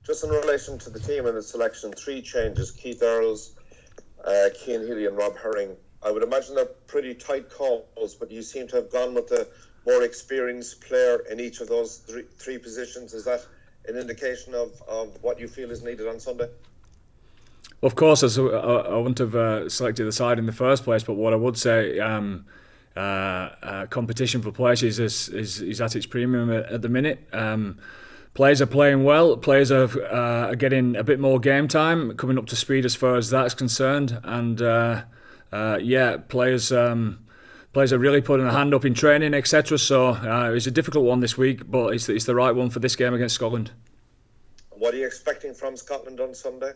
Just in relation to the team and the selection, 3 changes: Keith Earls, Cian Healy and Rob Herring. I would imagine they're pretty tight calls, but you seem to have gone with the more experienced player in each of those three positions. Is that an indication of what you feel is needed on Sunday? Of course, I wouldn't have selected the side in the first place, but what I would say, competition for places is at its premium at the minute. Players are playing well. Players are getting a bit more game time, coming up to speed as far as that's concerned. And players are really putting a hand up in training, etc. So it's a difficult one this week, but it's the right one for this game against Scotland. What are you expecting from Scotland on Sunday?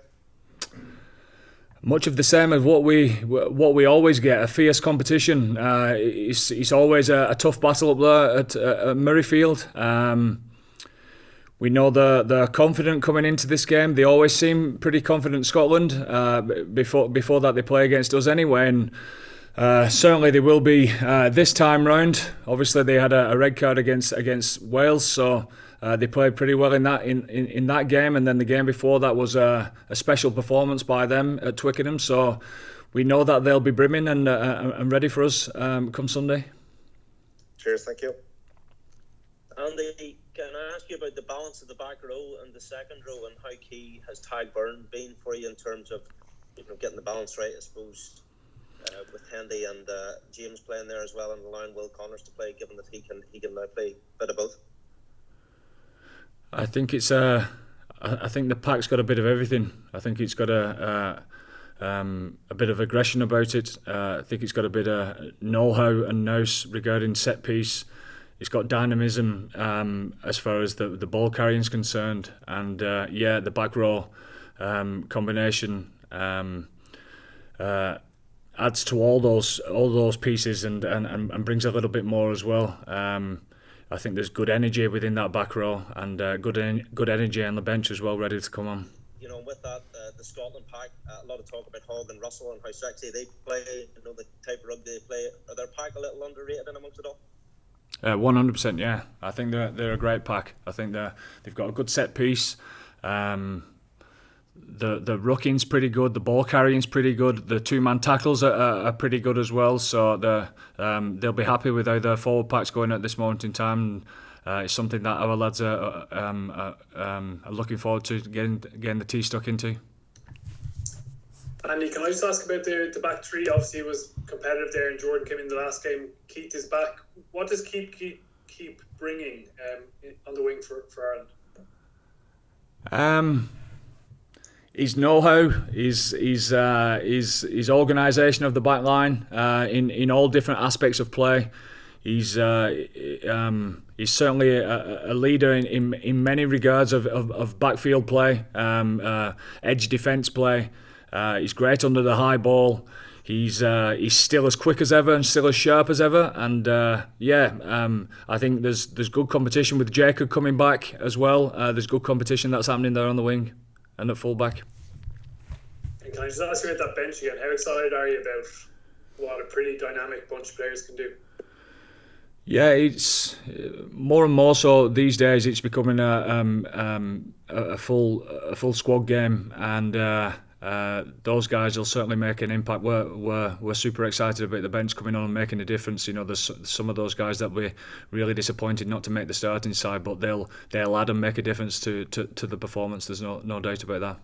Much of the same as what we always get, a fierce competition. It's always a tough battle up there at Murrayfield. We know they're confident coming into this game. They always seem pretty confident, Scotland. Before that, they play against us anyway, and certainly they will be this time round. Obviously, they had a red card against Wales, so they played pretty well in that game. And then the game before that was a special performance by them at Twickenham. So we know that they'll be brimming and ready for us come Sunday. Cheers, thank you. Andy, can I ask you about the balance of the back row and the second row, and how key has Tadhg Byrne been for you in terms of getting the balance right, I suppose, with Hendy and James playing there as well, and allowing Will Connors to play, given that he can now play a bit of both? I think it's I think the pack's got a bit of everything. I think it's got a bit of aggression about it. I think it's got a bit of know-how and nous regarding set piece. It's got dynamism as far as the ball carrying is concerned, and the back row combination adds to all those pieces and brings a little bit more as well. I think there's good energy within that back row, and good energy on the bench as well, ready to come on. With that, the Scotland pack, a lot of talk about Hogg and Russell and how sexy they play. The type of rugby they play. Are their pack a little underrated in amongst it all? 100%, yeah. I think they're a great pack. I think they've got a good set piece. The rucking's pretty good. The ball carrying's pretty good. The 2-man tackles are pretty good as well. So they'll be happy with how their forward pack's going at this moment in time. It's something that our lads are looking forward to getting the teeth stuck into. Andy, can I just ask about the back three? Obviously, it was competitive there, and Jordan came in the last game. Keith is back. What does Keith keep bringing on the wing for Ireland? His know-how, his organisation of the back line in all different aspects of play. He's certainly a leader in many regards of backfield play, edge defence play. He's great under the high ball. He's still as quick as ever and still as sharp as ever. And I think there's good competition with Jacob coming back as well. There's good competition that's happening there on the wing and at full-back. And can I just ask you about that bench again? How excited are you about what a pretty dynamic bunch of players can do? Yeah, it's more and more so these days. It's becoming a full squad game, and those guys will certainly make an impact. We're super excited about the bench coming on and making a difference. There's some of those guys that we're really disappointed not to make the starting side, but they'll add and make a difference to the performance. There's no doubt about that.